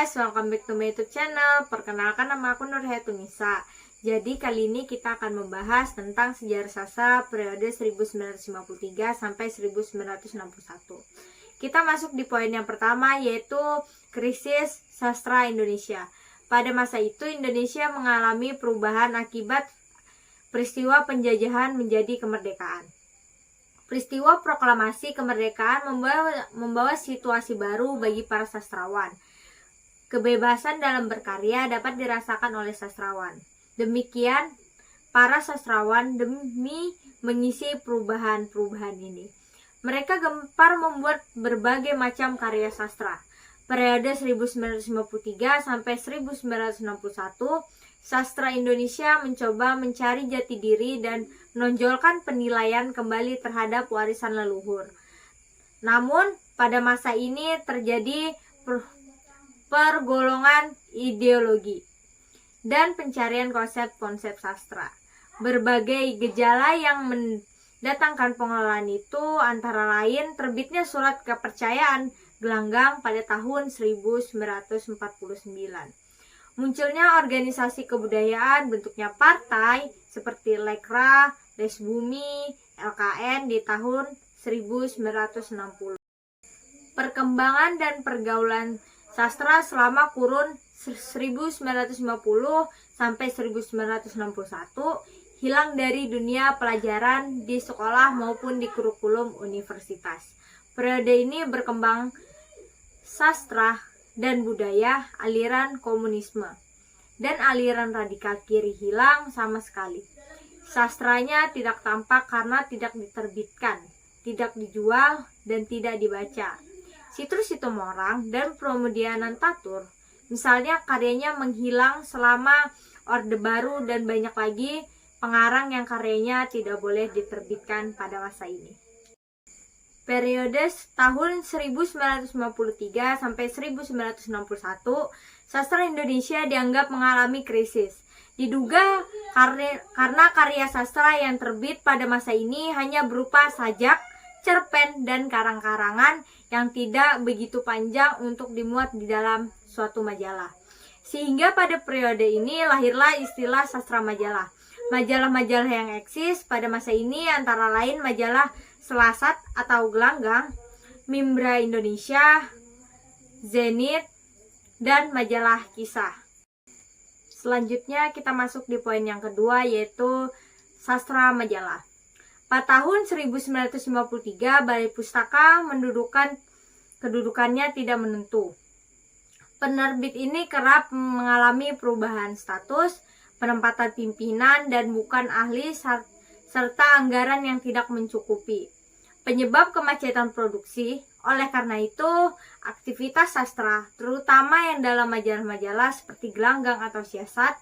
guys, welcome back to my YouTube channel. Perkenalkan, nama aku Nurhayatunisa. Jadi kali ini kita akan membahas tentang sejarah sastra periode 1953 sampai 1961. Kita masuk di poin yang pertama, yaitu krisis sastra Indonesia. Pada masa itu Indonesia mengalami perubahan akibat peristiwa penjajahan menjadi kemerdekaan. Peristiwa proklamasi kemerdekaan membawa situasi baru bagi para sastrawan. Kebebasan dalam berkarya dapat dirasakan oleh sastrawan. Demikian, para sastrawan demi mengisi perubahan-perubahan ini. Mereka gempar membuat berbagai macam karya sastra. Periode 1953 sampai 1961, sastra Indonesia mencoba mencari jati diri dan menonjolkan penilaian kembali terhadap warisan leluhur. Namun, pada masa ini terjadi pergolongan ideologi dan pencarian konsep-konsep sastra. Berbagai gejala yang mendatangkan pengelolaan itu antara lain terbitnya surat kepercayaan gelanggang pada tahun 1949. Munculnya organisasi kebudayaan bentuknya partai seperti Lekra, Lesbumi, LKN di tahun 1960. Perkembangan dan pergaulan sastra selama kurun 1950 sampai 1961 hilang dari dunia pelajaran di sekolah maupun di kurikulum universitas. Periode ini berkembang sastra dan budaya aliran komunisme dan aliran radikal kiri hilang sama sekali. Sastranya tidak tampak karena tidak diterbitkan, tidak dijual, dan tidak dibaca. Situs Situmorang dan Pramudia Anantatur, misalnya, karyanya menghilang selama Orde Baru, dan banyak lagi pengarang yang karyanya tidak boleh diterbitkan pada masa ini. Periode tahun 1953 sampai 1961, sastra Indonesia dianggap mengalami krisis. Diduga karena karya sastra yang terbit pada masa ini hanya berupa sajak, cerpen, dan karang-karangan yang tidak begitu panjang untuk dimuat di dalam suatu majalah. Sehingga pada periode ini lahirlah istilah sastra majalah. Majalah-majalah yang eksis pada masa ini antara lain majalah Selasat atau Gelanggang, Mimbra Indonesia, Zenit, dan majalah Kisah. Selanjutnya kita masuk di poin yang kedua, yaitu sastra majalah. Pada tahun 1953, Balai Pustaka mendudukan kedudukannya tidak menentu. Penerbit ini kerap mengalami perubahan status, penempatan pimpinan, dan bukan ahli serta anggaran yang tidak mencukupi. Penyebab kemacetan produksi. Oleh karena itu, aktivitas sastra, terutama yang dalam majalah-majalah seperti Gelanggang atau Siasat,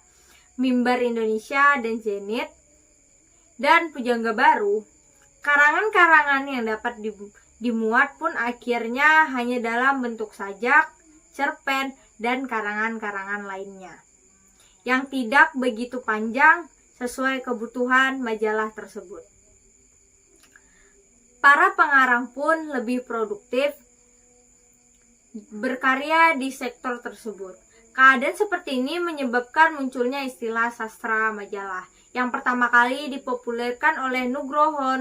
Mimbar Indonesia dan Zenit, dan Pujangga Baru, karangan-karangan yang dapat dimuat pun akhirnya hanya dalam bentuk sajak, cerpen, dan karangan-karangan lainnya yang tidak begitu panjang sesuai kebutuhan majalah tersebut. Para pengarang pun lebih produktif berkarya di sektor tersebut. Keadaan seperti ini menyebabkan munculnya istilah sastra majalah yang pertama kali dipopulerkan oleh Nugroho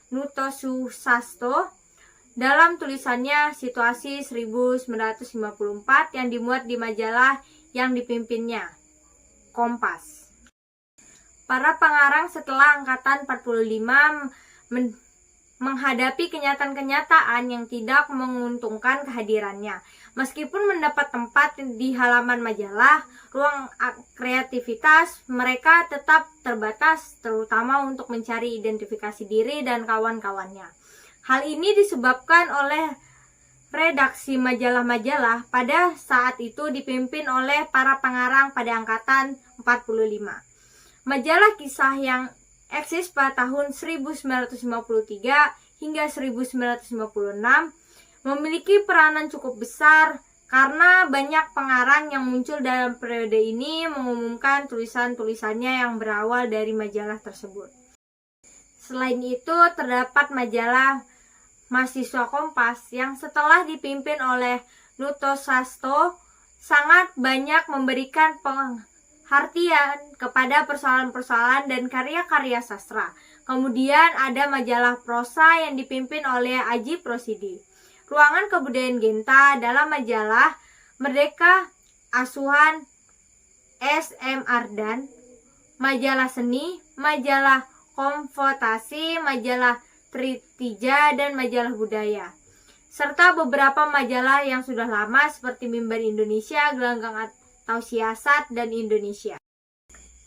Nutosusasto dalam tulisannya Situasi 1954 yang dimuat di majalah yang dipimpinnya, Kompas. Para pengarang setelah angkatan 45 menghadapi kenyataan-kenyataan yang tidak menguntungkan kehadirannya. Meskipun mendapat tempat di halaman majalah, ruang kreativitas mereka tetap terbatas, terutama untuk mencari identifikasi diri dan kawan-kawannya. Hal ini disebabkan oleh redaksi majalah-majalah pada saat itu dipimpin oleh para pengarang pada angkatan 45. Majalah Kisah yang eksis pada tahun 1953 hingga 1956 memiliki peranan cukup besar karena banyak pengarang yang muncul dalam periode ini mengumumkan tulisan-tulisannya yang berawal dari majalah tersebut. Selain itu, terdapat majalah Mahasiswa Kompas yang setelah dipimpin oleh Nutosasto sangat banyak memberikan perhatian kepada persoalan-persoalan dan karya-karya sastra. Kemudian ada majalah prosa yang dipimpin oleh Adjie Prosidi. Ruangan Kebudayaan Genta dalam majalah Merdeka Asuhan S.M. Ardan, majalah Seni, majalah Konfrontasi, majalah Tritija, dan majalah Budaya. Serta beberapa majalah yang sudah lama seperti Mimbar Indonesia, Gelanggang atau Siasat, dan Indonesia.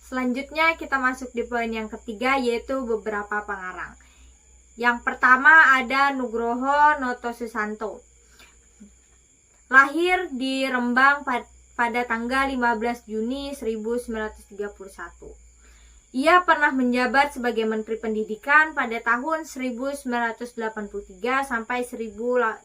Selanjutnya kita masuk di poin yang ketiga, yaitu beberapa pengarang. Yang pertama ada Nugroho Noto Susanto. Lahir di Rembang pada tanggal 15 Juni 1931. Ia pernah menjabat sebagai Menteri Pendidikan pada tahun 1983 sampai 1985.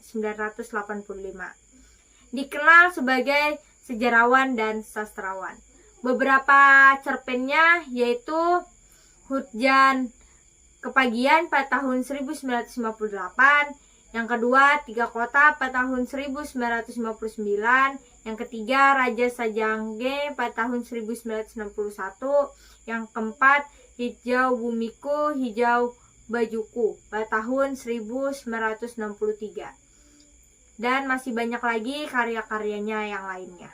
Dikenal sebagai sejarawan dan sastrawan. Beberapa cerpennya yaitu Hujan Kepagian pada tahun 1958, yang kedua Tiga Kota pada tahun 1959, yang ketiga Raja Sajangge pada tahun 1961, yang keempat Hijau Bumiku, Hijau Bajuku pada tahun 1963. Dan masih banyak lagi karya-karyanya yang lainnya.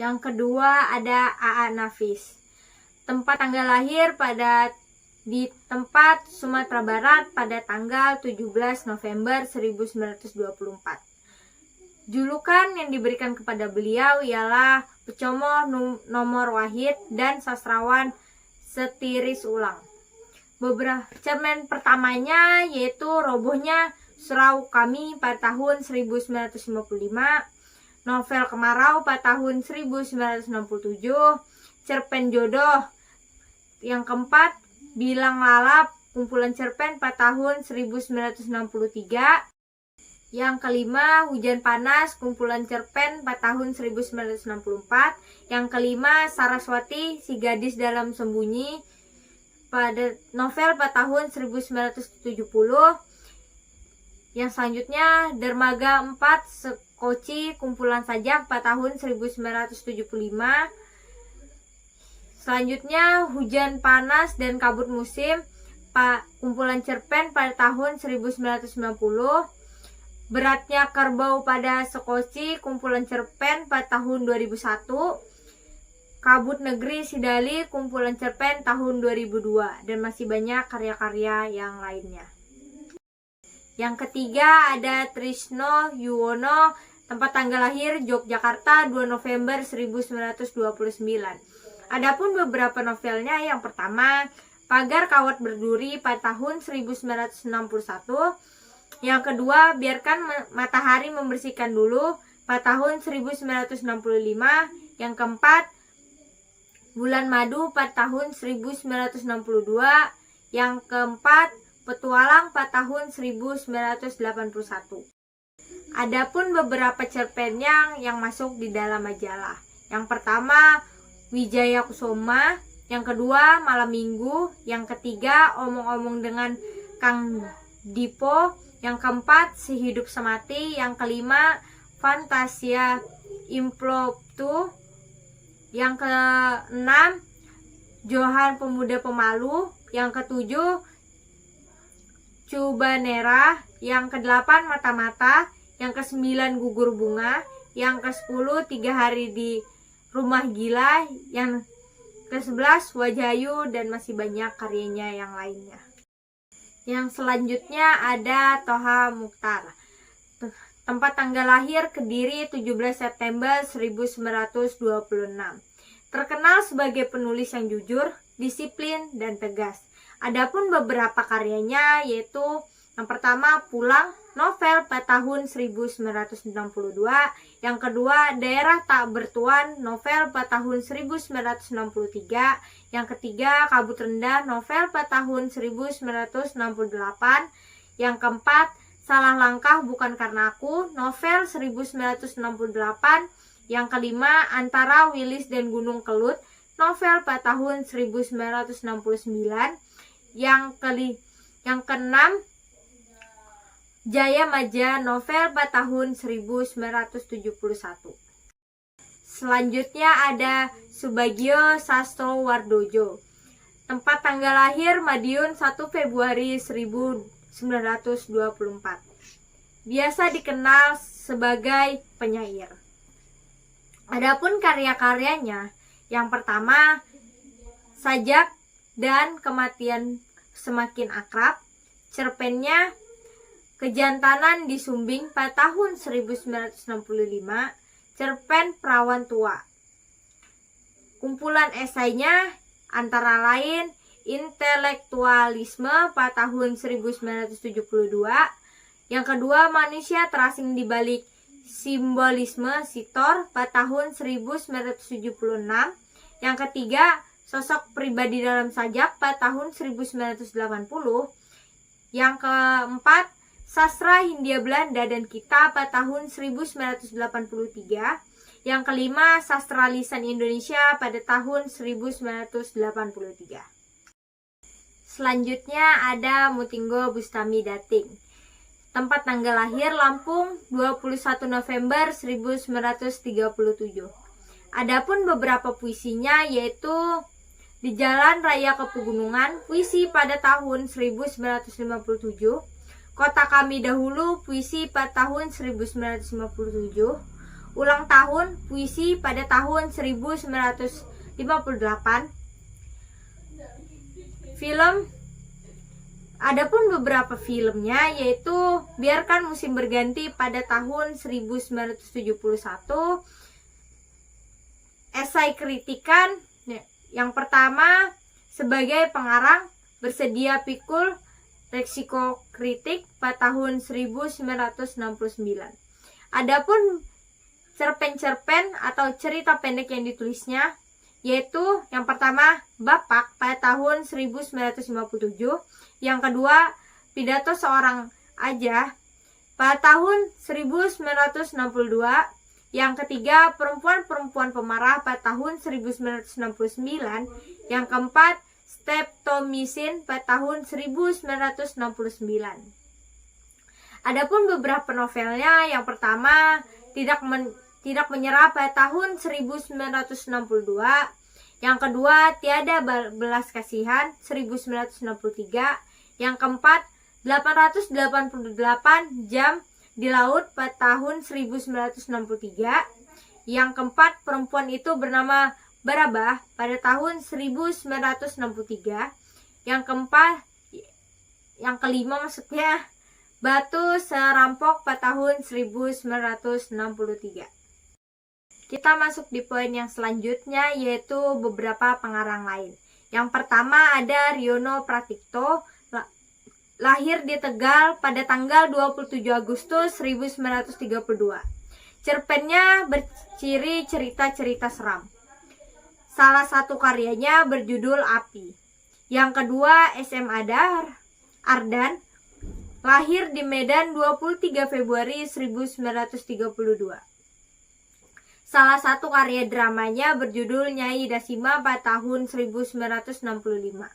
Yang kedua ada A.A. Nafis. Tempat tanggal lahir di tempat Sumatera Barat pada tanggal 17 November 1924. Julukan yang diberikan kepada beliau ialah Pecomo Nomor Wahid dan Sastrawan Setiris Ulang. Beberapa cerpen pertamanya yaitu Robohnya Surau Kami pada tahun 1955, novel Kemarau pada tahun 1967, cerpen Jodoh. Yang keempat Bilang Lalap, kumpulan cerpen pada tahun 1963. Yang kelima, Hujan Panas, kumpulan cerpen pada tahun 1964. Yang kelima, Saraswati, Si Gadis Dalam Sembunyi, pada novel pada tahun 1970. Yang selanjutnya, Dermaga 4, Sekoci, kumpulan sajak pada tahun 1975. Selanjutnya, Hujan Panas dan Kabut Musim, kumpulan cerpen pada tahun 1990. Beratnya Kerbau pada Sekoci, kumpulan cerpen pada tahun 2001. Kabut Negeri Sidali, kumpulan cerpen tahun 2002. Dan masih banyak karya-karya yang lainnya. Yang ketiga ada Trisno Yuwono. Tempat tanggal lahir Yogyakarta 2 November 1929. Adapun beberapa novelnya, yang pertama Pagar Kawat Berduri pada tahun 1961. Yang kedua, Biarkan Matahari Membersihkan Dulu pada tahun 1965. Yang keempat, Bulan Madu pada tahun 1962. Yang keempat, Petualang pada tahun 1981. Adapun beberapa cerpennya yang masuk di dalam majalah. Yang pertama, Wijaya Kusuma. Yang kedua, Malam Minggu. Yang ketiga, Omong-omong dengan Kang Dipo. Yang keempat, Si Hidup Semati. Yang kelima, Fantasia Impromptu. Yang keenam, Johan Pemuda Pemalu. Yang ketujuh, Cubanera. Yang kedelapan, Mata-mata. Yang kesembilan, Gugur Bunga. Yang ke-10, 3 Hari di Rumah Gila. Yang ke-11, Wajayu, dan masih banyak karyanya yang lainnya. Yang selanjutnya ada Toha Mukhtar. Tempat tanggal lahir Kediri 17 September 1926. Terkenal sebagai penulis yang jujur, disiplin, dan tegas. Adapun beberapa karyanya yaitu yang pertama Pulang, novel pada tahun 1962. Yang kedua Daerah Tak Bertuan, novel pada tahun 1963. Yang ketiga Kabut Rendah, novel pada tahun 1968. Yang keempat Salah Langkah Bukan Karena Aku, novel 1968. Yang kelima Antara Wilis dan Gunung Kelut, novel pada tahun 1969. Yang keenam Jaya Maja, novel pada tahun 1971. Selanjutnya ada Subagio Sastrowardojo. Tempat tanggal lahir Madiun 1 Februari 1924. Biasa dikenal sebagai penyair. Adapun karya-karyanya, yang pertama Sajak dan Kematian Semakin Akrab. Cerpennya Kejantanan di Sumbing pada tahun 1965. Cerpen Perawan Tua. Kumpulan esainya antara lain Intelektualisme pada tahun 1972. Yang kedua, Manusia Terasing di Balik Simbolisme Sitor pada tahun 1976. Yang ketiga, Sosok Pribadi dalam Sajak pada tahun 1980. Yang keempat, Sastra Hindia Belanda dan Kita pada tahun 1983. Yang kelima, Sastra Lisan Indonesia pada tahun 1983. Selanjutnya ada Mutinggo Bustami Dating. Tempat tanggal lahir Lampung 21 November 1937. Adapun beberapa puisinya yaitu Di Jalan Raya ke Pegunungan, puisi pada tahun 1957. Kota Kami Dahulu, puisi pada tahun 1957. Ulang tahun, puisi pada tahun 1958. Film, adapun beberapa filmnya yaitu Biarkan Musim Berganti pada tahun 1971. Esai kritikan, yang pertama Sebagai Pengarang, Bersedia Pikul, Leksikokritik pada tahun 1969. Adapun cerpen-cerpen atau cerita pendek yang ditulisnya yaitu yang pertama Bapak pada tahun 1957, yang kedua Pidato Seorang Aja pada tahun 1962, yang ketiga Perempuan-Perempuan Pemarah pada tahun 1969, yang keempat Streptomycin pada tahun 1969. Adapun beberapa novelnya, yang pertama Tidak Menyerah pada tahun 1962, yang kedua Tiada Belas Kasihan 1963, yang keempat 888 Jam di Laut pada tahun 1963, yang keempat Perempuan Itu Bernama Barabah pada tahun 1963, yang kelima maksudnya Batu Serampok pada tahun 1963. Kita masuk di poin yang selanjutnya yaitu beberapa pengarang lain. Yang pertama ada Riono Pratikto, lahir di Tegal pada tanggal 27 Agustus 1932. Cerpennya berciri cerita-cerita seram. Salah satu karyanya berjudul Api. Yang kedua SM Ardan, lahir di Medan 23 Februari 1932. Salah satu karya dramanya berjudul Nyai Dasima pada tahun 1965.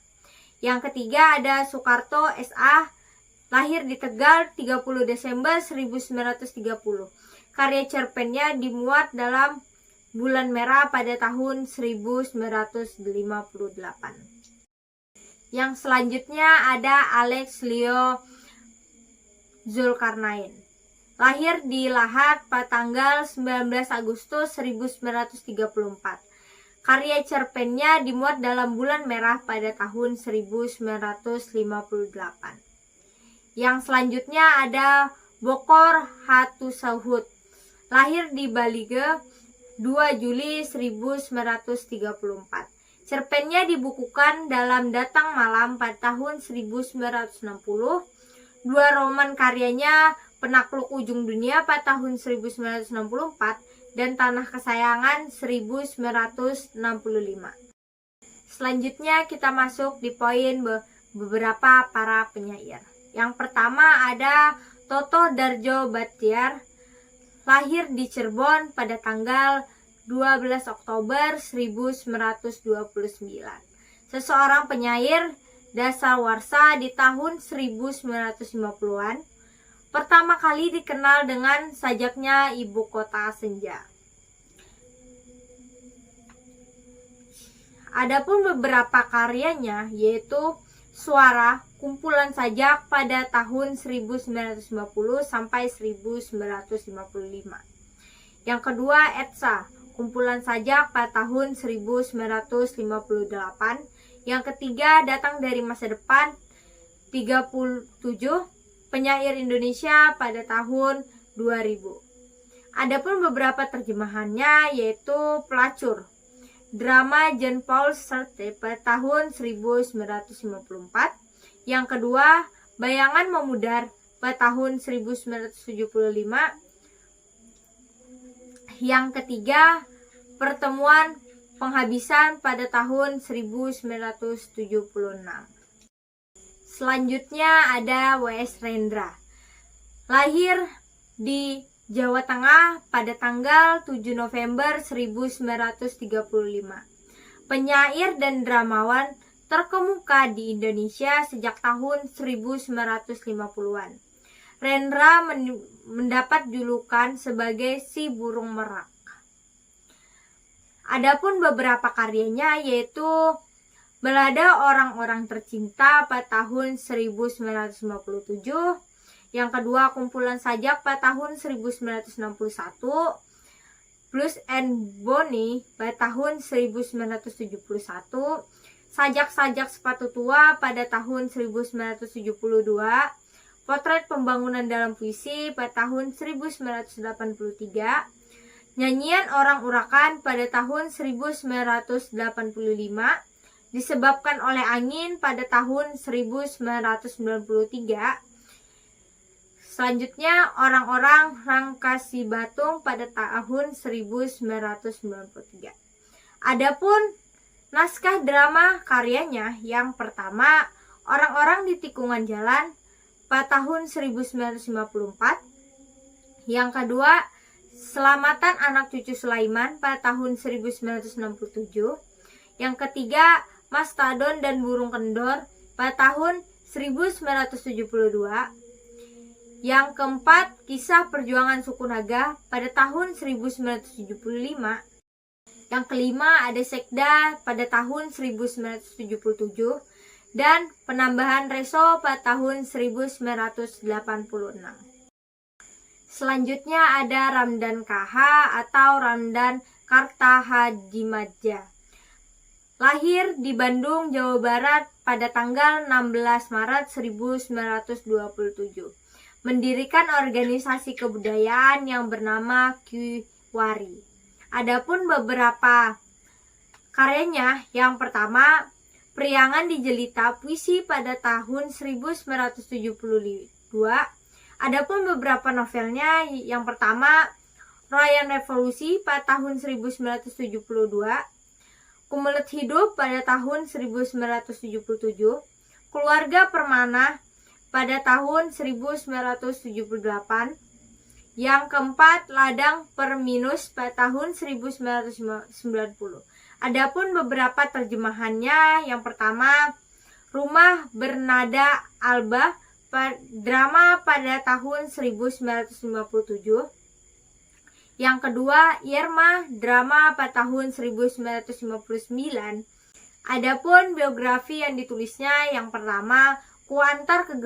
Yang ketiga ada Soekarto SA, lahir di Tegal 30 Desember 1930. Karya cerpennya dimuat dalam Bulan Merah pada tahun 1958. Yang selanjutnya ada Alex Leo Zulkarnain, lahir di Lahat pada tanggal 19 Agustus 1934. Karya cerpennya dimuat dalam Bulan Merah pada tahun 1958. Yang selanjutnya ada Bokor Hatusahud, lahir di Balige 2 Juli 1934. Cerpennya dibukukan dalam Datang Malam pada tahun 1960. Dua roman karyanya Penakluk Ujung Dunia pada tahun 1964 dan Tanah Kesayangan 1965. Selanjutnya kita masuk di poin beberapa para penyair. Yang pertama ada Toto Darjo Batiar, lahir di Cirebon pada tanggal 12 Oktober 1929. Seseorang penyair dasawarsa di tahun 1950-an. Pertama kali dikenal dengan sajaknya Ibu Kota Senja. Adapun beberapa karyanya yaitu Suara, kumpulan sajak pada tahun 1950 sampai 1955. Yang kedua, Etsa, kumpulan sajak pada tahun 1958. Yang ketiga, Datang dari Masa Depan 37, penyair Indonesia pada tahun 2000. Adapun beberapa terjemahannya yaitu Pelacur, drama Jean Paul Sartre pada tahun 1954. Yang kedua, Bayangan Memudar pada tahun 1975. Yang ketiga, Pertemuan Penghabisan pada tahun 1976. Selanjutnya ada W.S. Rendra. Lahir di Jawa Tengah pada tanggal 7 November 1935. Penyair dan dramawan terkemuka di Indonesia sejak tahun 1950-an. Rendra mendapat julukan sebagai si burung merak. Adapun beberapa karyanya yaitu Balada Orang-orang Tercinta pada tahun 1957. Yang kedua, Kumpulan Sajak pada tahun 1961, Blues and Bonnie pada tahun 1971, Sajak-sajak Sepatu Tua pada tahun 1972, Potret Pembangunan dalam Puisi pada tahun 1983, Nyanyian Orang Urakan pada tahun 1985, Disebabkan oleh Angin pada tahun 1993. Selanjutnya, Orang-orang Rangkasi Batung pada tahun 1993. Adapun naskah drama karyanya, yang pertama, Orang-orang di Tikungan Jalan pada tahun 1954. Yang kedua, Selamatan Anak Cucu Sulaiman pada tahun 1967. Yang ketiga, Mastodon dan Burung Kendor pada tahun 1972. Yang keempat, Kisah Perjuangan Suku Naga pada tahun 1975. Yang kelima, ada Sekda pada tahun 1977 dan Penambahan Reso pada tahun 1986. Selanjutnya ada Ramdan KH atau Ramdan Kartahajimadja. Lahir di Bandung, Jawa Barat pada tanggal 16 Maret 1927. Mendirikan organisasi kebudayaan yang bernama Kiwari. Adapun beberapa karyanya, yang pertama, Priangan di Jelita, puisi pada tahun 1972. Adapun beberapa novelnya, yang pertama, Rayan Revolusi pada tahun 1972, Kumulut Hidup pada tahun 1977, Keluarga Permana pada tahun 1978. Yang keempat, Ladang Perminus pada tahun 1990. Adapun beberapa terjemahannya, yang pertama, Rumah Bernada Alba, drama pada tahun 1957. Yang kedua, Irma, drama pada tahun 1959. Adapun biografi yang ditulisnya, yang pertama, Kuantar ke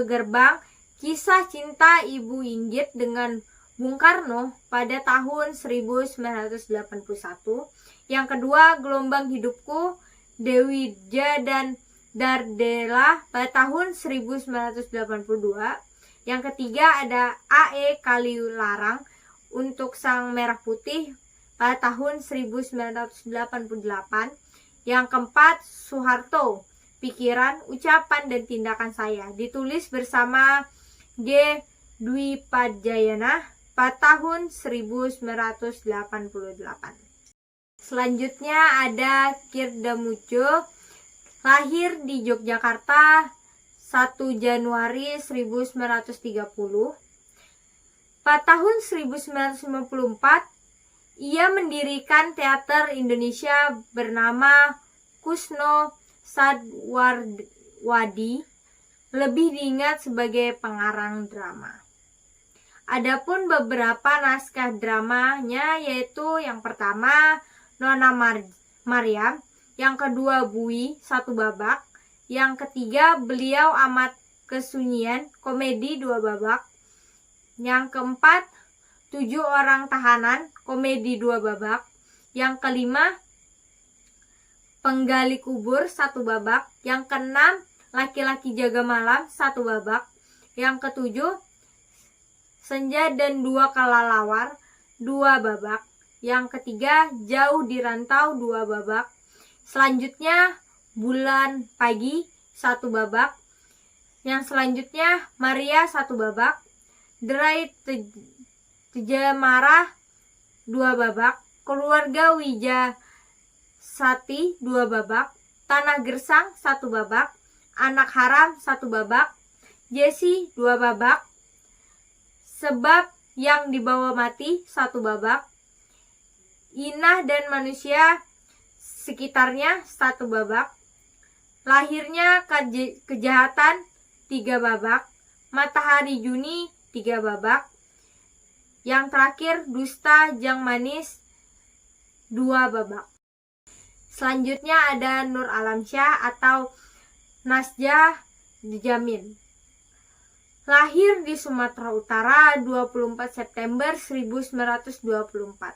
Gerbang, Kisah Cinta Ibu Inggit dengan Bung Karno pada tahun 1981. Yang kedua, Gelombang Hidupku, Dewi Ja dan Dardela pada tahun 1982. Yang ketiga ada A.E. Kaliularang, Untuk Sang Merah Putih pada tahun 1988. Yang keempat, Soeharto, Pikiran, Ucapan, dan Tindakan Saya, ditulis bersama G. Dwi Padjayana pada tahun 1988. Selanjutnya ada Kirdamujo, lahir di Yogyakarta 1 Januari 1930. Pada tahun 1994, ia mendirikan teater Indonesia bernama Kusno Sadwarwadi, lebih diingat sebagai pengarang drama. Adapun beberapa naskah dramanya yaitu yang pertama, Nona Maryam, Yang kedua, Bui, 1 babak. Yang ketiga, Beliau Amat Kesunyian, komedi 2 babak. Yang keempat, 7 Orang Tahanan, komedi 2 babak. Yang kelima, Penggali Kubur, 1 babak. Yang keenam, Laki-laki Jaga Malam, 1 babak. Yang ketujuh, Senja dan 2 Kelelawar, 2 babak. Yang ketiga, Jauh di Rantau, 2 babak. Selanjutnya, Bulan Pagi, 1 babak. Yang selanjutnya, Maria, 1 babak. Derai Tejamara, 2 babak. Keluarga Wijasati, 2 babak. Tanah Gersang, 1 babak. Anak Haram, 1 babak. Jesse, 2 babak. Sebab Yang Dibawa Mati, 1 babak. Inah dan Manusia Sekitarnya, 1 babak. Lahirnya Kejahatan, 3 babak. Matahari Juni, 3 babak. Yang terakhir, Dusta Jang Manis, 2 babak. Selanjutnya ada Nur Alamsyah atau Nasjah Dijamin. Lahir di Sumatera Utara 24 September 1924.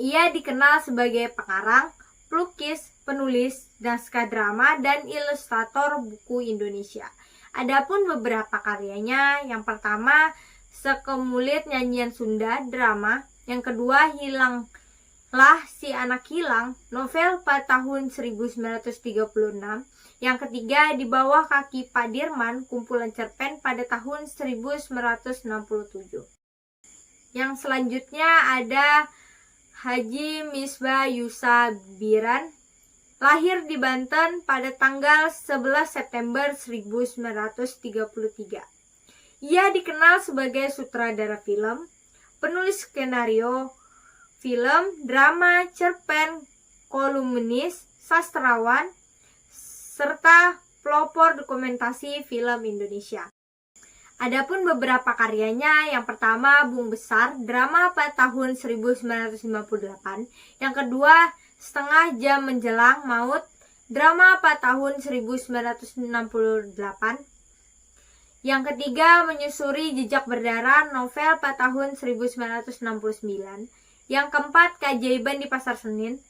Ia dikenal sebagai pengarang, pelukis, penulis, naskah drama, dan ilustrator buku Indonesia. Adapun beberapa karyanya, yang pertama, Sekemulit Nyanyian Sunda, drama. Yang kedua, Hilanglah Si Anak Hilang, novel pada tahun 1936. Yang ketiga, Di Bawah Kaki Pak Dirman, kumpulan cerpen pada tahun 1967. Yang selanjutnya ada Haji Misbah Yusa Biran, lahir di Banten pada tanggal 11 September 1933. Ia dikenal sebagai sutradara film, penulis skenario film, drama, cerpen, kolumnis, sastrawan, serta pelopor dokumentasi film Indonesia. Adapun beberapa karyanya, yang pertama Bung Besar, drama pada tahun 1958. Yang kedua, Setengah Jam Menjelang Maut, drama pada tahun 1968. Yang ketiga, Menyusuri Jejak Berdarah, novel pada tahun 1969. Yang keempat, Keajaiban di Pasar Senin,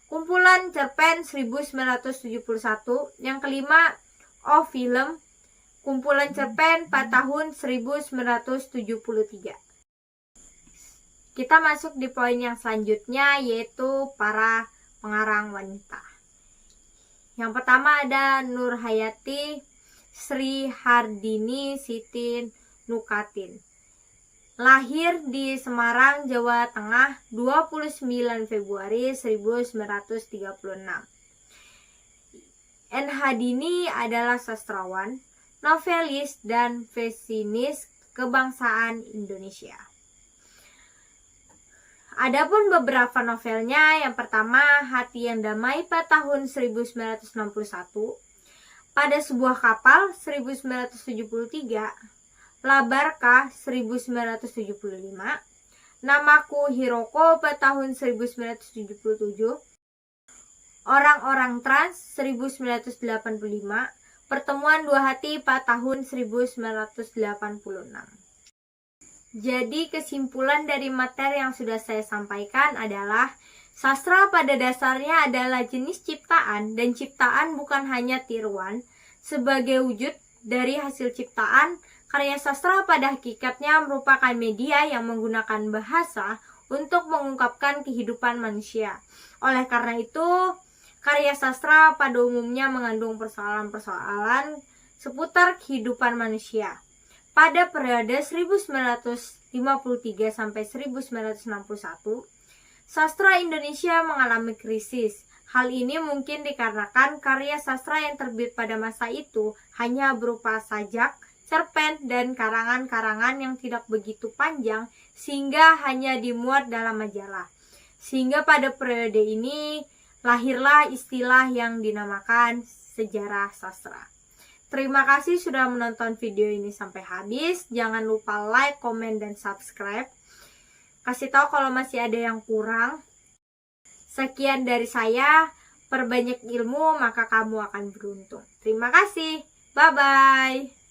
kumpulan cerpen 1971. Yang kelima, Oh Film, kumpulan cerpen pada tahun 1973. Kita masuk di poin yang selanjutnya, yaitu para pengarang wanita. Yang pertama ada Nur Hayati Sri Hardini Siti Nukatin. Lahir di Semarang, Jawa Tengah, 29 Februari 1936. N. Hadini adalah sastrawan, novelis, dan pesimis kebangsaan Indonesia. Adapun beberapa novelnya, yang pertama Hati yang Damai pada tahun 1961, Pada Sebuah Kapal 1973, Labarka 1975, Namaku Hiroko pada tahun 1977, Orang-orang Trans 1985, Pertemuan Dua Hati pada tahun 1986. Jadi kesimpulan dari materi yang sudah saya sampaikan adalah sastra pada dasarnya adalah jenis ciptaan, dan ciptaan bukan hanya tiruan. Sebagai wujud dari hasil ciptaan, karya sastra pada hakikatnya merupakan media yang menggunakan bahasa untuk mengungkapkan kehidupan manusia. Oleh karena itu, karya sastra pada umumnya mengandung persoalan-persoalan seputar kehidupan manusia. Pada periode 1953 sampai 1961, sastra Indonesia mengalami krisis. Hal ini mungkin dikarenakan karya sastra yang terbit pada masa itu hanya berupa sajak, cerpen, dan karangan-karangan yang tidak begitu panjang sehingga hanya dimuat dalam majalah. Sehingga pada periode ini lahirlah istilah yang dinamakan sejarah sastra. Terima kasih sudah menonton video ini sampai habis. Jangan lupa like, komen, dan subscribe. Kasih tahu kalau masih ada yang kurang. Sekian dari saya. perbanyak ilmu, maka kamu akan beruntung. Terima kasih. Bye-bye.